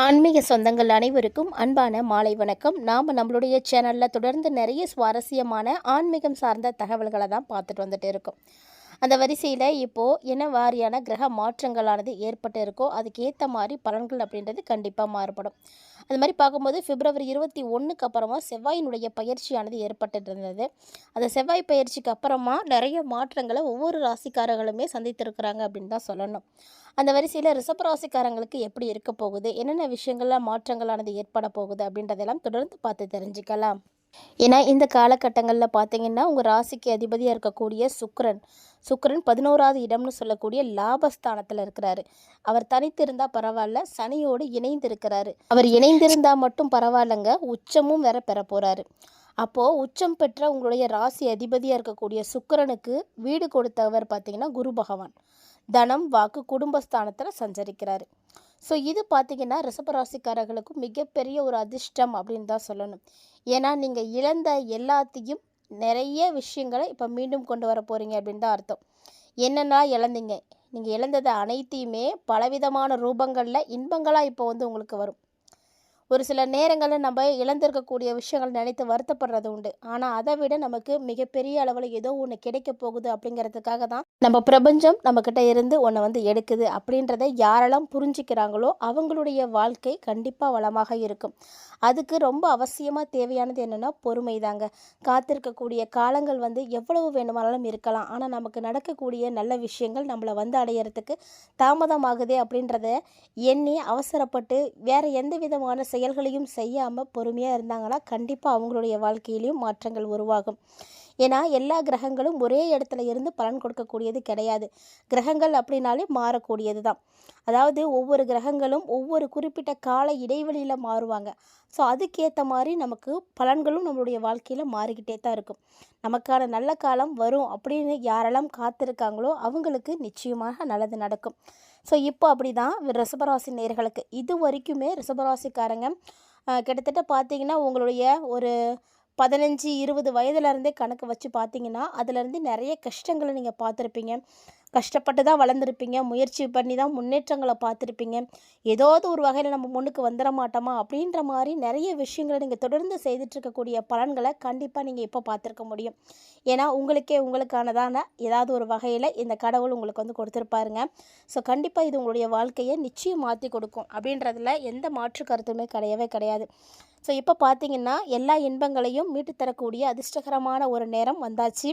ஆன்மீக சொந்தங்கள் அனைவருக்கும் அன்பான மாலை வணக்கம். நாம் நம்மளுடைய சேனலில் தொடர்ந்து நிறைய சுவாரஸ்யமான ஆன்மீகம் சார்ந்த தகவல்களை தான் பார்த்துட்டு வந்துட்டு இருக்கோம். அந்த வரிசையில் இப்போது என்ன வாரியான கிரக மாற்றங்களானது ஏற்பட்டு இருக்கோ அதுக்கு ஏற்ற மாதிரி பலன்கள் அப்படின்றது கண்டிப்பாக மாறுபடும். அது மாதிரி பார்க்கும்போது பிப்ரவரி 21க்கு அப்புறமா செவ்வாயினுடைய பயிற்சியானது ஏற்பட்டு இருந்தது. அந்த செவ்வாய் பயிற்சிக்கு அப்புறமா நிறைய மாற்றங்களை ஒவ்வொரு ராசிக்காரர்களுமே சந்தித்திருக்கிறாங்க அப்படின்னு தான் சொல்லணும். அந்த வரிசையில் ரிஷப ராசிக்காரங்களுக்கு எப்படி இருக்க போகுது, என்னென்ன விஷயங்கள்ல மாற்றங்களானது ஏற்பட போகுது அப்படின்றதெல்லாம் தொடர்ந்து பார்த்து தெரிஞ்சுக்கலாம். ஏன்னா இந்த காலகட்டங்களில் பார்த்தீங்கன்னா உங்கள் ராசிக்கு அதிபதியாக இருக்கக்கூடிய சுக்கிரன் 11வது இடம்னு சொல்லக்கூடிய லாபஸ்தானத்தில் இருக்கிறாரு. அவர் தனித்து இருந்தால் பரவாயில்ல, சனியோடு இணைந்து இருக்கிறாரு. அவர் இணைந்திருந்தால் மட்டும் பரவாயில்லைங்க, உச்சமும் வேற பெற போகிறாரு. அப்போது உச்சம் பெற்ற உங்களுடைய ராசி அதிபதியாக இருக்கக்கூடிய சுக்கிரனுக்கு வீடு கொடுத்தவர் பார்த்தீங்கன்னா குரு பகவான் தனம் வாக்கு குடும்பஸ்தானத்தில் சஞ்சரிக்கிறாரு. ஸோ இது பார்த்திங்கன்னா ரிஷபராசிக்காரர்களுக்கும் மிகப்பெரிய ஒரு அதிர்ஷ்டம் அப்படின்னு தான் சொல்லணும். ஏன்னா நீங்கள் இழந்த எல்லாத்தையும் நிறைய விஷயங்களை இப்போ மீண்டும் கொண்டு வர போகிறீங்க அப்படின்னு தான் அர்த்தம். என்னென்னா இழந்தீங்க, நீங்கள் இழந்ததை அனைத்தையுமே பலவிதமான ரூபங்களில் இன்பங்களாக இப்போ உங்களுக்கு வரும். ஒரு சில நேரங்களில் நம்ம இழந்திருக்கக்கூடிய விஷயங்கள் நினைத்து வருத்தப்படுறது உண்டு. ஆனால் அதை விட நமக்கு மிகப்பெரிய அளவில் ஏதோ ஒன்று கிடைக்க போகுது அப்படிங்கிறதுக்காக தான் நம்ம பிரபஞ்சம் நம்மக்கிட்ட இருந்து ஒன்றை எடுக்குது அப்படின்றத யாரெல்லாம் புரிஞ்சிக்கிறாங்களோ அவங்களுடைய வாழ்க்கை கண்டிப்பாக வளமாக இருக்கும். அதுக்கு ரொம்ப அவசியமாக தேவையானது என்னென்னா பொறுமை தாங்க. காத்திருக்கக்கூடிய காலங்கள் எவ்வளவு வேணுமானாலும் இருக்கலாம். ஆனால் நமக்கு நடக்கக்கூடிய நல்ல விஷயங்கள் நம்மளை அடையிறதுக்கு தாமதமாகுதே அப்படின்றத எண்ணி அவசரப்பட்டு வேறு எந்த விதமான செயல்களையும் செய்யாமல் பொறுமையாக இருந்தாங்கன்னா கண்டிப்பாக அவங்களுடைய வாழ்க்கையிலையும் மாற்றங்கள் உருவாகும். ஏன்னா எல்லா கிரகங்களும் ஒரே இடத்துல இருந்து பலன் கொடுக்கக்கூடியது கிடையாது. கிரகங்கள் அப்படின்னாலே மாறக்கூடியது தான். அதாவது ஒவ்வொரு கிரகங்களும் ஒவ்வொரு குறிப்பிட்ட கால இடைவெளியில் மாறுவாங்க. ஸோ அதுக்கேற்ற மாதிரி நமக்கு பலன்களும் நம்மளுடைய வாழ்க்கையில் மாறிக்கிட்டே தான் இருக்கும். நமக்கான நல்ல காலம் வரும் அப்படின்னு யாரெல்லாம் காத்திருக்காங்களோ அவங்களுக்கு நிச்சயமாக நல்லது நடக்கும். ஸோ இப்போ அப்படி தான் ரிஷபராசி நேயர்களுக்கு இது வரைக்குமே ரிஷபராசிக்காரங்க கிட்டத்தட்ட பார்த்தீங்கன்னா உங்களுடைய ஒரு 15-20 வயதுலேருந்தே கணக்கு வச்சு பார்த்தீங்கன்னா அதுலேருந்து நிறைய கஷ்டங்களை நீங்கள் பார்த்துருப்பீங்க. கஷ்டப்பட்டு தான் வளர்ந்துருப்பீங்க. முயற்சி பண்ணி தான் முன்னேற்றங்களை பார்த்துருப்பீங்க. ஏதாவது ஒரு வகையில் நம்ம முன்னுக்கு வந்துட மாட்டோமா அப்படின்ற மாதிரி நிறைய விஷயங்களை நீங்கள் தொடர்ந்து செய்துட்ருக்கக்கூடிய பலன்களை கண்டிப்பாக நீங்கள் இப்போ பார்த்துருக்க முடியும். ஏன்னா உங்களுக்கானதான ஏதாவது ஒரு வகையில் இந்த கடவுள் உங்களுக்கு கொடுத்துருப்பாருங்க. ஸோ கண்டிப்பாக இது உங்களுடைய வாழ்க்கையை நிச்சயம் மாற்றி கொடுக்கும் அப்படின்றதுல எந்த மாற்று கருத்துமே கிடையவே கிடையாது. ஸோ இப்போ பார்த்தீங்கன்னா எல்லா இன்பங்களையும் மீட்டு தரக்கூடிய அதிர்ஷ்டகரமான ஒரு நேரம் வந்தாச்சு.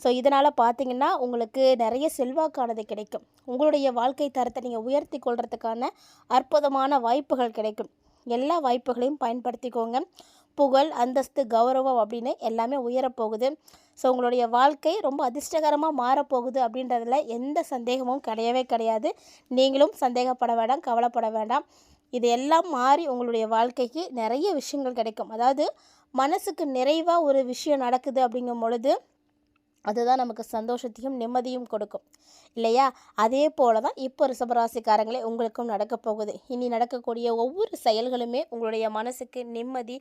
ஸோ இதனால் பார்த்தீங்கன்னா உங்களுக்கு நிறைய செல்வாக்கானது கிடைக்கும். உங்களுடைய வாழ்க்கை தரத்தை நீங்கள் உயர்த்தி கொள்கிறதுக்கான அற்புதமான வாய்ப்புகள் கிடைக்கும். எல்லா வாய்ப்புகளையும் பயன்படுத்திக்கோங்க. புகழ், அந்தஸ்து, கௌரவம் அப்படின்னு எல்லாமே உயரப்போகுது. ஸோ உங்களுடைய வாழ்க்கை ரொம்ப அதிர்ஷ்டகரமாக மாறப்போகுது அப்படின்றதுல எந்த சந்தேகமும் கிடையவே கிடையாது. நீங்களும் சந்தேகப்பட வேண்டாம், கவலைப்பட வேண்டாம். இது எல்லாம் மாறி உங்களுடைய வாழ்க்கைக்கு நிறைய விஷயங்கள் கிடைக்கும். அதாவது மனசுக்கு நிறைவாக ஒரு விஷயம் நடக்குது அப்படிங்கும் பொழுது அதுதான் நமக்கு சந்தோஷத்தையும் நிம்மதியும் கொடுக்கும் இல்லையா? அதே போல தான் இப்போ ரிஷபராசிக்காரங்களே உங்களுக்கும் நடக்க போகுது. இனி நடக்கக்கூடிய ஒவ்வொரு செயல்களுமே உங்களுடைய மனசுக்கு நிம்மதி,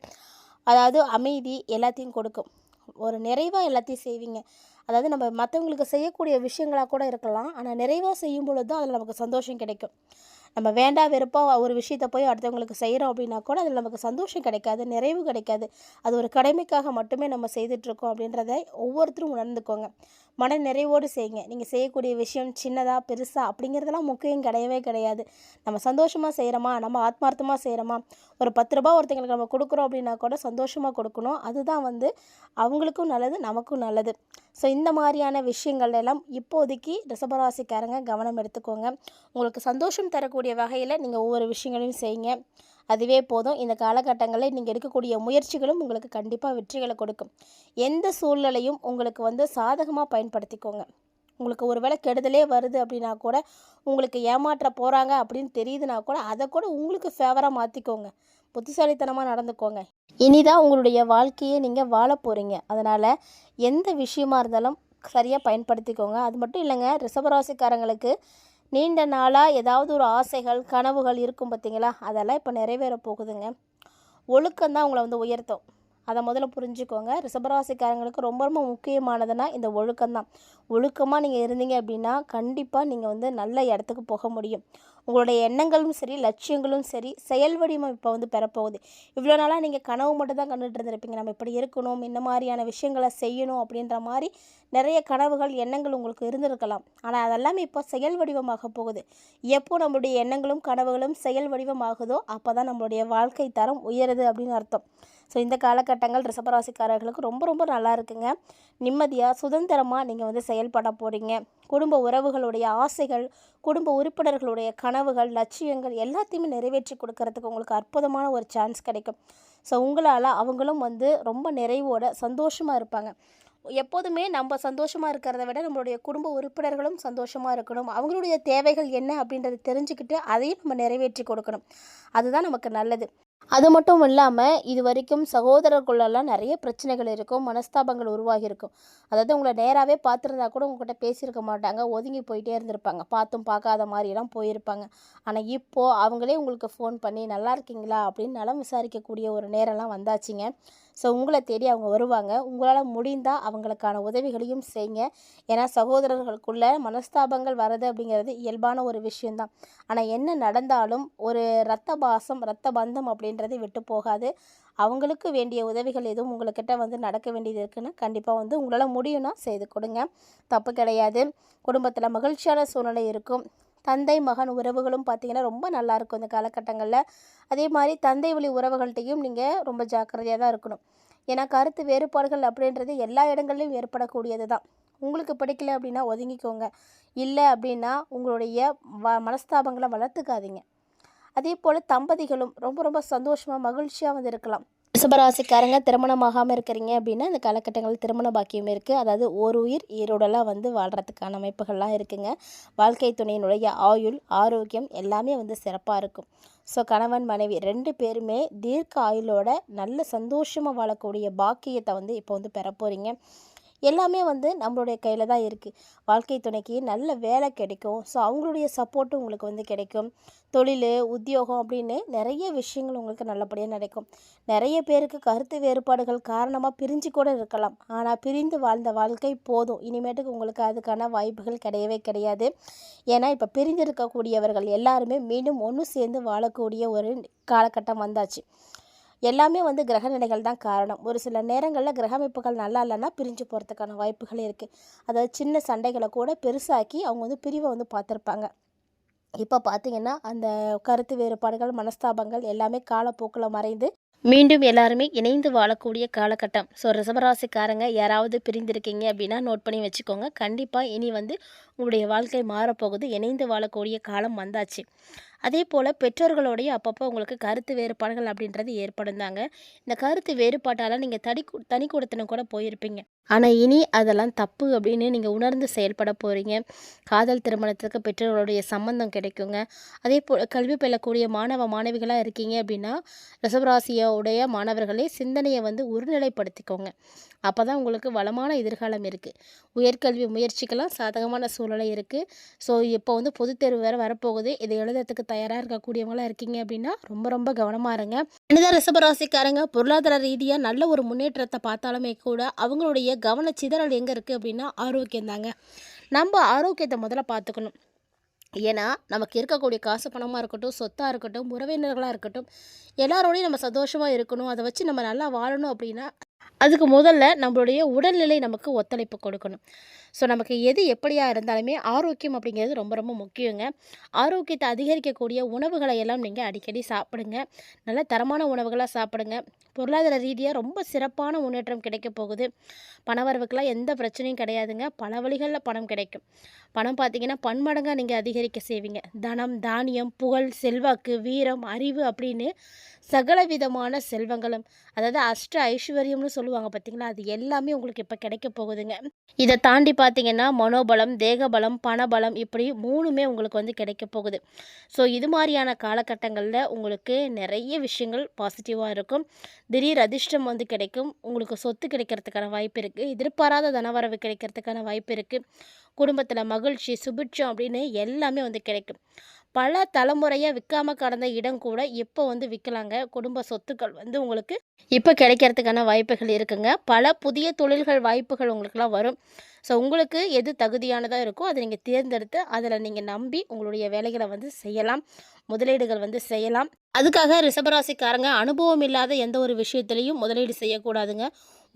அதாவது அமைதி எல்லாத்தையும் கொடுக்கும். ஒரு நிறைவாக எல்லாத்தையும் செய்வீங்க. அதாவது நம்ம மற்றவங்களுக்கு செய்யக்கூடிய விஷயங்களாக கூட இருக்கலாம். ஆனால் நிறைவாக செய்யும் பொழுது தான் அதில் நமக்கு சந்தோஷம் கிடைக்கும். நம்ம வேண்டா வெறுப்பாக ஒரு விஷயத்தை போய் அடுத்தவங்களுக்கு செய்கிறோம் அப்படின்னா கூட அதில் நமக்கு சந்தோஷம் கிடைக்காது, நிறைவு கிடைக்காது. அது ஒரு கடமைக்காக மட்டுமே நம்ம செய்துட்ருக்கோம் அப்படின்றத ஒவ்வொருத்தரும் உணர்ந்துக்கோங்க. மன நிறைவோடு செய்யுங்க. நீங்கள் செய்யக்கூடிய விஷயம் சின்னதாக பெருசாக அப்படிங்கிறதெல்லாம் முக்கியம் கிடையவே கிடையாது. நம்ம சந்தோஷமாக செய்கிறோமா, நம்ம ஆத்மார்த்தமாக செய்கிறோமா, ஒரு 10 ரூபா ஒருத்தங்களுக்கு நம்ம கொடுக்குறோம் அப்படின்னா கூட சந்தோஷமாக கொடுக்கணும். அதுதான் அவங்களுக்கும் நல்லது, நமக்கும் நல்லது. ஸோ இந்த மாதிரியான விஷயங்கள் எல்லாம் இப்போதைக்கு ரிஷபராசிக்காரங்க கவனம் எடுத்துக்கோங்க. உங்களுக்கு சந்தோஷம் தரக்கூடிய வகையில் நீங்கள் ஒவ்வொரு விஷயங்களையும் செய்யுங்க. அதுவே போதும். இந்த காலகட்டங்களில் நீங்கள் எடுக்கக்கூடிய முயற்சிகளும் உங்களுக்கு கண்டிப்பாக வெற்றிகளை கொடுக்கும். எந்த சூழ்நிலையும் உங்களுக்கு சாதகமாக பயன்படுத்திக்கோங்க. உங்களுக்கு ஒரு வேளை கெடுதலே வருது அப்படின்னா கூட, உங்களுக்கு ஏமாற்ற போகிறாங்க அப்படின்னு தெரியுதுன்னா கூட அதை கூட உங்களுக்கு ஃபேவராக மாற்றிக்கோங்க. புத்திசாலித்தனமாக நடந்துக்கோங்க. இனிதான் உங்களுடைய வாழ்க்கையை நீங்கள் வாழ போகிறீங்க. அதனால் எந்த விஷயமா இருந்தாலும் சரியாக பயன்படுத்திக்கோங்க. அது மட்டும் இல்லைங்க, ரிஷபராசிக்காரங்களுக்கு நீண்ட நாளாக ஏதாவது ஒரு ஆசைகள், கனவுகள் இருக்கும் பார்த்தீங்களா, அதெல்லாம் இப்போ நிறைவேற போகுதுங்க. ஒழுக்கம்தான் உங்களை உயர்த்தும். அதை முதல்ல புரிஞ்சுக்கோங்க. ரிஷபராசிக்காரங்களுக்கு ரொம்ப ரொம்ப முக்கியமானதுன்னா இந்த ஒழுக்கம்தான். ஒழுக்கமாக நீங்கள் இருந்தீங்க அப்படின்னா கண்டிப்பாக நீங்கள் நல்ல இடத்துக்கு போக முடியும். உங்களுடைய எண்ணங்களும் சரி, லட்சியங்களும் சரி, செயல் வடிவம் இப்போ வந்து பெறப்போகுது. இவ்வளோ நாளாக நீங்கள் கனவு மட்டும் தான் கண்டுட்டு இருந்திருப்பீங்க. நம்ம இப்படி இருக்கணும், இந்த மாதிரியான விஷயங்களை செய்யணும் அப்படின்ற மாதிரி நிறைய கனவுகள், எண்ணங்கள் உங்களுக்கு இருந்திருக்கலாம். ஆனால் அதெல்லாமே இப்போ செயல் வடிவமாக போகுது. எப்போ நம்மளுடைய எண்ணங்களும் கனவுகளும் செயல் வடிவமாகுதோ அப்போ தான் நம்மளுடைய வாழ்க்கை தரம் உயருது அப்படின்னு அர்த்தம். ஸோ இந்த காலகட்டங்கள் ரிஷபராசிக்காரர்களுக்கு ரொம்ப ரொம்ப நல்லா இருக்குங்க. நிம்மதியாக சுதந்திரமாக நீங்கள் வந்து செயல்பட போகிறீங்க. குடும்ப உறவுகளுடைய ஆசைகள், குடும்ப உறுப்பினர்களுடைய கனவுகள், லட்சியங்கள் எல்லாத்தையுமே நிறைவேற்றி கொடுக்கறதுக்கு உங்களுக்கு அற்புதமான ஒரு சான்ஸ் கிடைக்கும். ஸோ உங்களால் அவங்களும் வந்து ரொம்ப நிறைவோட சந்தோஷமாக இருப்பாங்க. எப்போதுமே நம்ம சந்தோஷமாக இருக்கிறத விட நம்மளுடைய குடும்ப உறுப்பினர்களும் சந்தோஷமாக இருக்கணும். அவங்களுடைய தேவைகள் என்ன அப்படின்றத தெரிஞ்சுக்கிட்டு அதையும் நம்ம நிறைவேற்றி கொடுக்கணும். அதுதான் நமக்கு நல்லது. அது மட்டும் இல்லாமல் இது வரைக்கும் சகோதரர்களுள்ளெல்லாம் நிறைய பிரச்சனைகள் இருக்கும், மனஸ்தாபங்கள் உருவாகி இருக்கும். அதாவது உங்களை நேராகவே பார்த்துருந்தா கூட உங்கள்கிட்ட பேசியிருக்க மாட்டாங்க, ஒதுங்கி போயிட்டே இருந்திருப்பாங்க, பார்த்தும் பார்க்காத மாதிரிலாம் போயிருப்பாங்க. ஆனால் இப்போது அவங்களே உங்களுக்கு ஃபோன் பண்ணி நல்லா இருக்கீங்களா அப்படின்னு நலம் விசாரிக்கக்கூடிய ஒரு நேரம்லாம் வந்தாச்சுங்க. ஸோ உங்களை தேடி அவங்க வருவாங்க. உங்களால் முடிந்தால் அவங்களுக்கான உதவிகளையும் செய்யுங்க. ஏன்னா சகோதரர்களுக்குள்ள மனஸ்தாபங்கள் வர்றது அப்படிங்கிறது இயல்பான ஒரு விஷயந்தான். ஆனால் என்ன நடந்தாலும் ஒரு இரத்த பாசம், இரத்த பந்தம் அப்படின்றது விட்டு போகாது. அவங்களுக்கு வேண்டிய உதவிகள் எதுவும் உங்கள்கிட்ட வந்து நடக்க வேண்டியது இருக்குன்னா கண்டிப்பாக வந்து உங்களால் முடியும்னா செய்து கொடுங்க, தப்பு கிடையாது. குடும்பத்தில் மகிழ்ச்சியான சூழ்நிலை இருக்கும். தந்தை மகன் உறவுகளும் பார்த்திங்கன்னா ரொம்ப நல்லாயிருக்கும் இந்த காலகட்டங்களில். அதே மாதிரி தந்தை வழி உறவுகள்கிட்டையும் நீங்கள் ரொம்ப ஜாக்கிரதையாக தான் இருக்கணும். ஏன்னா கருத்து வேறுபாடுகள் அப்படின்றது எல்லா இடங்கள்லையும் ஏற்படக்கூடியது தான். உங்களுக்கு பிடிக்கல அப்படின்னா ஒதுங்கிக்கோங்க. இல்லை அப்படின்னா உங்களுடைய மனஸ்தாபங்களை வளர்த்துக்காதீங்க. அதே போல் தம்பதிகளும் ரொம்ப ரொம்ப சந்தோஷமாக மகிழ்ச்சியாக வந்து இருக்கலாம். ரிஷபராசிக்காரங்க திருமணமாகாமல் இருக்கிறீங்க அப்படின்னா இந்த காலகட்டங்களில் திருமண பாக்கியம் இருக்குது. அதாவது ஒரு உயிர் ஈரோடெல்லாம் வந்து வாழ்கிறதுக்கான அமைப்புகள்லாம் இருக்குங்க. வாழ்க்கை துணையினுடைய ஆயுள், ஆரோக்கியம் எல்லாமே வந்து சிறப்பாக இருக்கும். ஸோ கணவன் மனைவி 2 பேருமே தீர்க்க ஆயுளோட நல்ல சந்தோஷமாக வாழக்கூடிய பாக்கியத்தை வந்து இப்போ வந்து பெற போகிறீங்க. எல்லாமே வந்து நம்மளுடைய கையில் தான் இருக்குது. வாழ்க்கை துணைக்கு நல்ல வேலை கிடைக்கும். ஸோ அவங்களுடைய சப்போர்ட்டும் உங்களுக்கு வந்து கிடைக்கும். தொழில், உத்தியோகம் அப்படின்னு நிறைய விஷயங்கள் உங்களுக்கு நல்லபடியாக நடக்கும். நிறைய பேருக்கு கருத்து வேறுபாடுகள் காரணமாக பிரிஞ்சு கூட இருக்கலாம். ஆனால் பிரிந்து வாழ்ந்த வாழ்க்கை போதும், இனிமேட்டுக்கு உங்களுக்கு அதுக்கான வாய்ப்புகள் கிடையவே கிடையாது. ஏன்னா இப்போ பிரிஞ்சிருக்கக்கூடியவர்கள் எல்லாருமே மீண்டும் ஒன்று சேர்ந்து வாழக்கூடிய ஒரு காலகட்டம் வந்தாச்சு. எல்லாமே வந்து கிரகநிலைகள் தான் காரணம். ஒரு சில நேரங்களில் கிரக அமைப்புகள் நல்லா இல்லைன்னா பிரிஞ்சு போகிறதுக்கான வாய்ப்புகள் இருக்குது. அதாவது சின்ன சண்டைகளை கூட பெருசாக்கி அவங்க வந்து பிரிவை வந்து பார்த்துருப்பாங்க. இப்போ பார்த்திங்கன்னா அந்த கருத்து வேறுபாடுகள், மனஸ்தாபங்கள் எல்லாமே காலப்போக்கில் மறைந்து மீண்டும் எல்லாருமே இணைந்து வாழக்கூடிய காலகட்டம். ஸோ ரிஷபராசிக்காரங்க யாராவது பிரிந்திருக்கீங்க அப்படின்னா நோட் பண்ணி வச்சுக்கோங்க. கண்டிப்பாக இனி வந்து உங்களுடைய வாழ்க்கை மாறப்போகுது. இணைந்து வாழக்கூடிய காலம் வந்தாச்சு. அதே போல் பெற்றோர்களோடைய அப்பப்போ உங்களுக்கு கருத்து வேறுபாடுகள் அப்படின்றது ஏற்படும் தாங்க. இந்த கருத்து வேறுபாட்டால் நீங்கள் தனி கொடுத்தன கூட போயிருப்பீங்க. ஆனால் இனி அதெல்லாம் தப்பு அப்படின்னு நீங்கள் உணர்ந்து செயல்பட போகிறீங்க. காதல் திருமணத்துக்கு பெற்றோர்களுடைய சம்மந்தம் கிடைக்குங்க. அதே போல் கல்வி பயிலக்கூடிய மாணவ மாணவிகளாக இருக்கீங்க அப்படின்னா ரிஷபராசியோடைய மாணவர்களே சிந்தனையை வந்து ஒருநிலைப்படுத்திக்கோங்க. அப்போ தான் உங்களுக்கு வளமான எதிர்காலம் இருக்குது. உயர்கல்வி முயற்சிக்கெல்லாம் சாதகமான சூழ்நிலை இருக்குது. ஸோ இப்போ வந்து பொதுத் தேர்வு வேறு வரப்போகுது. இதை எழுதுறதுக்கு தயாராக இருக்கக்கூடியவங்களாம் இருக்கீங்க அப்படின்னா ரொம்ப ரொம்ப கவனமாக இருங்க. என்னதான் ரிஷபராசிக்காரங்க பொருளாதார ரீதியாக நல்ல ஒரு முன்னேற்றத்தை பார்த்தாலுமே கூட அவங்களுடைய கவனச்சிதறல் எங்கே இருக்குது அப்படின்னா ஆரோக்கியம் தாங்க. நம்ம ஆரோக்கியத்தை முதல்ல பார்த்துக்கணும். ஏன்னா நமக்கு இருக்கக்கூடிய காசு பணமாக இருக்கட்டும், சொத்தாக இருக்கட்டும், உறவினர்களாக இருக்கட்டும், எல்லாரோடையும் நம்ம சந்தோஷமாக இருக்கணும். அதை வச்சு நம்ம நல்லா வாழணும் அப்படின்னா அதுக்கு முதல்ல நம்மளுடைய உடல்நிலை நமக்கு ஒத்துழைப்பு கொடுக்கணும். ஸோ நமக்கு எது எப்படியா இருந்தாலுமே ஆரோக்கியம் அப்படிங்கிறது ரொம்ப ரொம்ப முக்கியங்க. ஆரோக்கியத்தை அதிகரிக்கக்கூடிய உணவுகளை எல்லாம் நீங்கள் அடிக்கடி சாப்பிடுங்க. நல்ல தரமான உணவுகளாக சாப்பிடுங்க. பொருளாதார ரீதியாக ரொம்ப சிறப்பான முன்னேற்றம் கிடைக்க போகுது. பணவரவுக்கெல்லாம் எந்த பிரச்சனையும் கிடையாதுங்க. பல வழிகளில் பணம் கிடைக்கும். பணம் பார்த்திங்கன்னா பன்மடங்காக நீங்கள் அதிகரிக்க செய்வீங்க. தனம், தானியம், புகழ், செல்வாக்கு, வீரம், அறிவு அப்படின்னு சகல விதமான செல்வங்களும், அதாவது அஷ்ட ஐஸ்வர்யம்னு சொல்லுவாங்க பார்த்திங்களா, அது எல்லாமே உங்களுக்கு இப்போ கிடைக்க போகுதுங்க. இதை தாண்டி பார்த்திங்கன்னா மனோபலம், தேகபலம், பணபலம் இப்படி 3மே உங்களுக்கு வந்து கிடைக்க போகுது. ஸோ இது மாதிரியான காலகட்டங்களில் உங்களுக்கு நிறைய விஷயங்கள் பாசிட்டிவாக இருக்கும். திடீர் அதிர்ஷ்டம் வந்து கிடைக்கும். உங்களுக்கு சொத்து கிடைக்கிறதுக்கான வாய்ப்பு இருக்குது. எதிர்பாராத தனவரவு கிடைக்கிறதுக்கான வாய்ப்பு இருக்குது. குடும்பத்தில் மகிழ்ச்சி, சுபிட்சம் அப்படின்னு எல்லாமே வந்து கிடைக்கும். பல தலைமுறையாக விற்காம கடந்த இடம் கூட இப்போ வந்து விற்கலாங்க. குடும்ப சொத்துக்கள் வந்து உங்களுக்கு இப்போ கிடைக்கிறதுக்கான வாய்ப்புகள் இருக்குங்க. பல புதிய தொழில்கள் வாய்ப்புகள் உங்களுக்குலாம் வரும். ஸோ உங்களுக்கு எது தகுதியானதாக இருக்கோ அதை நீங்கள் தேர்ந்தெடுத்து அதில் நீங்கள் நம்பி உங்களுடைய வேலைகளை வந்து செய்யலாம். முதலீடுகள் வந்து செய்யலாம். அதுக்காக ரிஷபராசிக்காரங்க அனுபவம் இல்லாத எந்த ஒரு விஷயத்துலையும் முதலீடு செய்யக்கூடாதுங்க.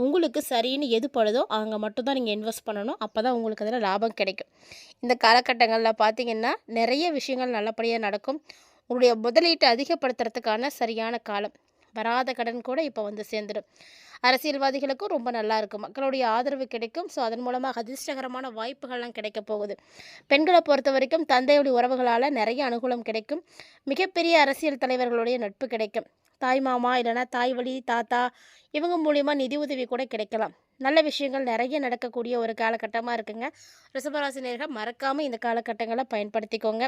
உங்களுக்கு சரின்னு எது படுதோ அங்கே மட்டும்தான் நீங்கள் இன்வெஸ்ட் பண்ணணும். அப்போ தான் உங்களுக்கு அதில் லாபம் கிடைக்கும். இந்த காலகட்டங்களில் பார்த்தீங்கன்னா நிறைய விஷயங்கள் நல்லபடியாக நடக்கும். உங்களுடைய முதலீட்டை அதிகப்படுத்துறதுக்கான சரியான காலம். வராத கடன் கூட இப்போ வந்து சேர்ந்துடும். அரசியல்வாதிகளுக்கும் ரொம்ப நல்லா இருக்கும். மக்களுடைய ஆதரவு கிடைக்கும். ஸோ அதன் மூலமாக அதிர்ஷ்டகரமான வாய்ப்புகள்லாம் கிடைக்க போகுது. பெண்களை பொறுத்த வரைக்கும் தந்தையுடைய உறவுகளால் நிறைய அனுகூலம் கிடைக்கும். மிகப்பெரிய அரசியல் தலைவர்களுடைய நட்பு கிடைக்கும். தாய் மாமா இல்லைனா தாய் வழி தாத்தா இவங்க மூலிமா நிதி உதவி கூட கிடைக்கலாம். நல்ல விஷயங்கள் நிறைய நடக்கக்கூடிய ஒரு காலகட்டமாக இருக்குங்க. ரிஷபராசினியர்கள் மறக்காமல் இந்த காலகட்டங்களை பயன்படுத்திக்கோங்க.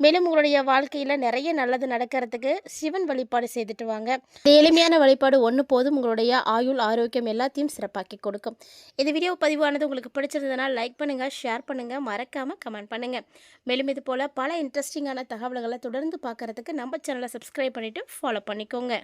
மேலும் உங்களுடைய வாழ்க்கையில் நிறைய நல்லது நடக்கிறதுக்கு சிவன் வழிபாடு செய்துட்டு வாங்க. எளிமையான வழிபாடு ஒன்று போதும் உங்களுடைய ஆயுள் ஆரோக்கியம் எல்லாத்தையும் சிறப்பாக்கி கொடுக்கும். இந்த வீடியோ பதிவானது உங்களுக்கு பிடிச்சிருந்ததுனால் லைக் பண்ணுங்கள், ஷேர் பண்ணுங்கள், மறக்காமல் கமெண்ட் பண்ணுங்கள். மேலும் இது போல் பல இன்ட்ரெஸ்டிங்கான தகவல்களை தொடர்ந்து பார்க்குறதுக்கு நம்ம சேனலை சப்ஸ்கிரைப் பண்ணிவிட்டு ஃபாலோ பண்ணிக்கோங்க.